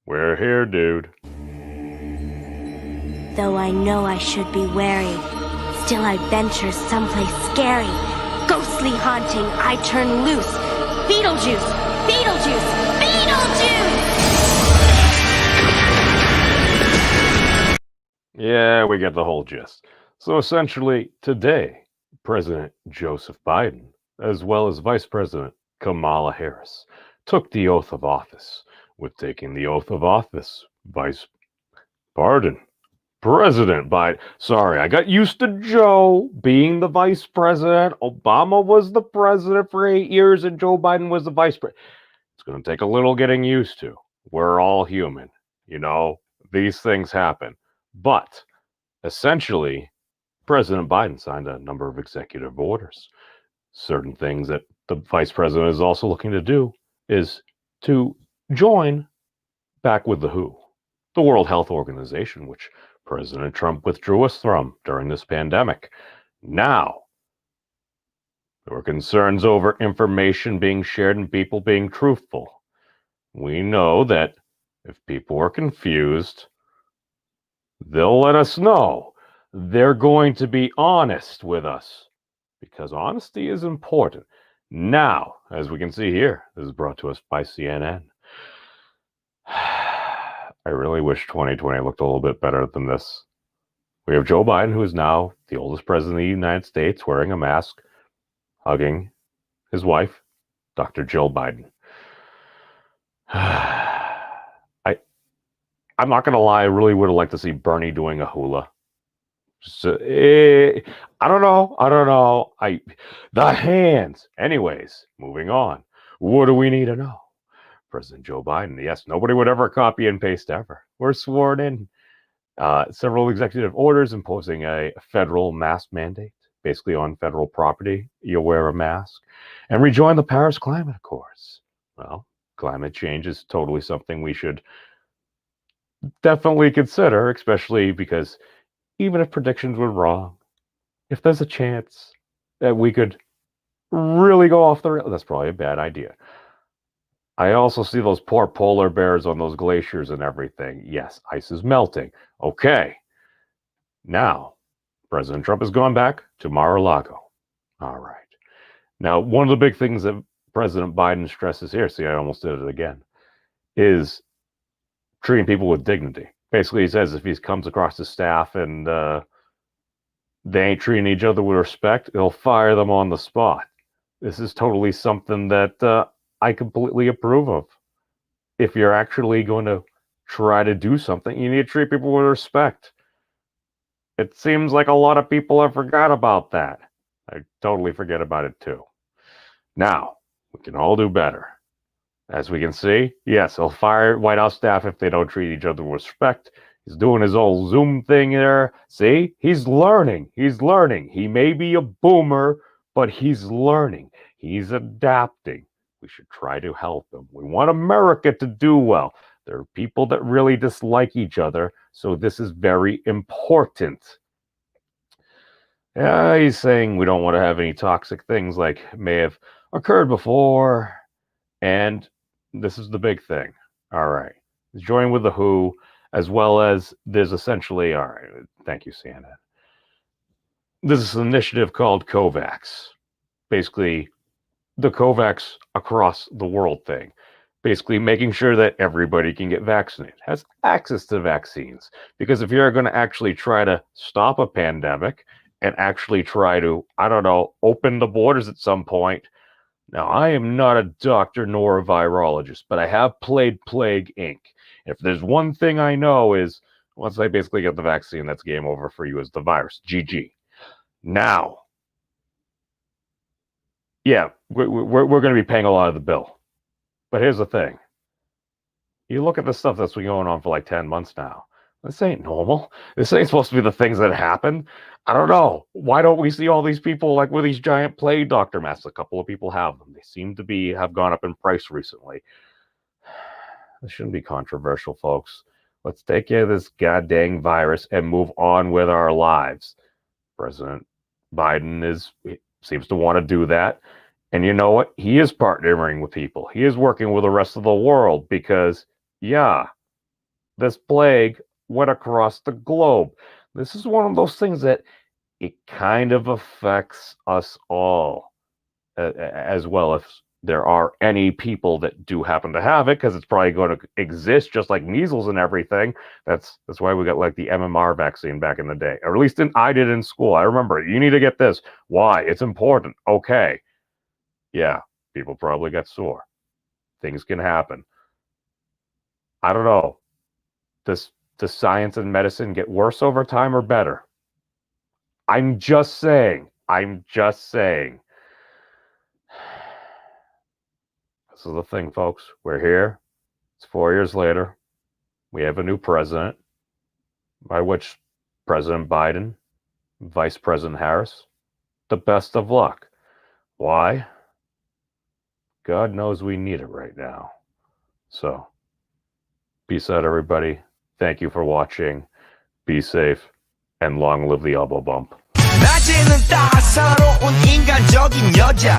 We're here, dude. Though I know I should be wary, still I venture someplace scary. Ghostly haunting, I turn loose. Beetlejuice! Beetlejuice! Beetlejuice! Yeah, we get the whole gist. So essentially, today, President Joseph Biden, as well as Vice President Kamala Harris, took the oath of office. With taking the oath of office, President Biden. Sorry, I got used to Joe being the vice president. Obama was the president for 8 years, and Joe Biden was the vice president. It's going to take a little getting used to. We're all human. You know, these things happen. But essentially, President Biden signed a number of executive orders. Certain things that the vice president is also looking to do is to join back with the WHO, the World Health Organization, which President Trump withdrew us from during this pandemic. Now, there were concerns over information being shared and people being truthful. We know that if people are confused, they'll let us know. They're going to be honest with us because honesty is important. Now, as we can see here, this is brought to us by CNN. I really wish 2020 looked a little bit better than this. We have Joe Biden, who is now the oldest president of the United States, wearing a mask, hugging his wife, Dr. Jill Biden. I'm not going to lie, I really would have liked to see Bernie doing a hula. I don't know. The hands. Anyways, moving on. What do we need to know? President Joe Biden. Yes, nobody would ever copy and paste ever. We're sworn in. Several executive orders imposing a federal mask mandate, basically on federal property. You'll wear a mask. And rejoin the Paris Climate Accords. Well, climate change is totally something we should definitely consider, especially because even if predictions were wrong, if there's a chance that we could really go off the rail, that's probably a bad idea. I also see those poor polar bears on those glaciers and everything. Yes, ice is melting. Okay. Now, President Trump has gone back to Mar-a-Lago. All right. Now, one of the big things that President Biden stresses here, see, I almost did it again, is treating people with dignity. Basically, he says if he comes across his staff and they ain't treating each other with respect, he'll fire them on the spot. This is totally something that I completely approve of. If you're actually going to try to do something, you need to treat people with respect. It seems like a lot of people have forgot about that. I totally forget about it too. Now, we can all do better. As we can see, yes, he'll fire White House staff if they don't treat each other with respect. He's doing his old Zoom thing there. See, he's learning. He's learning. He may be a boomer, but he's learning. He's adapting. We should try to help him. We want America to do well. There are people that really dislike each other, so this is very important. Yeah, he's saying we don't want to have any toxic things like may have occurred before, and this is the big thing. All right. He's joining with the WHO, as well as there's essentially, all right, thank you, CNN. This is an initiative called COVAX. Basically, the COVAX across the world thing. Basically, making sure that everybody can get vaccinated, has access to vaccines. Because if you're going to actually try to stop a pandemic and actually try to, I don't know, open the borders at some point. Now, I am not a doctor nor a virologist, but I have played Plague Inc. If there's one thing I know is once I basically get the vaccine, that's game over for you as the virus. GG. Now, yeah, we're going to be paying a lot of the bill. But here's the thing. You look at the stuff that's been going on for like 10 months now. This ain't normal. This ain't supposed to be the things that happen. I don't know. Why don't we see all these people like with these giant plague doctor masks? A couple of people have them. They seem to have gone up in price recently. This shouldn't be controversial, folks. Let's take care of this goddamn virus and move on with our lives. President Biden seems to want to do that. And you know what? He is partnering with people. He is working with the rest of the world because, yeah, this plague went across the globe. This is one of those things that it kind of affects us all as well. If there are any people that do happen to have it, because it's probably going to exist just like measles and everything. That's why we got like the MMR vaccine back in the day, or at least I did in school. I remember you need to get this. Why? It's important. Okay. Yeah, people probably got sore. Things can happen. I don't know. Does science and medicine get worse over time or better? I'm just saying. This is the thing, folks. We're here. It's 4 years later. We have a new president, by which President Biden, Vice President Harris, the best of luck. Why? God knows we need it right now. So, peace out, everybody. Thank you for watching. Be safe, and long live the elbow bump. 낮에는 따사로운 인간적인 여자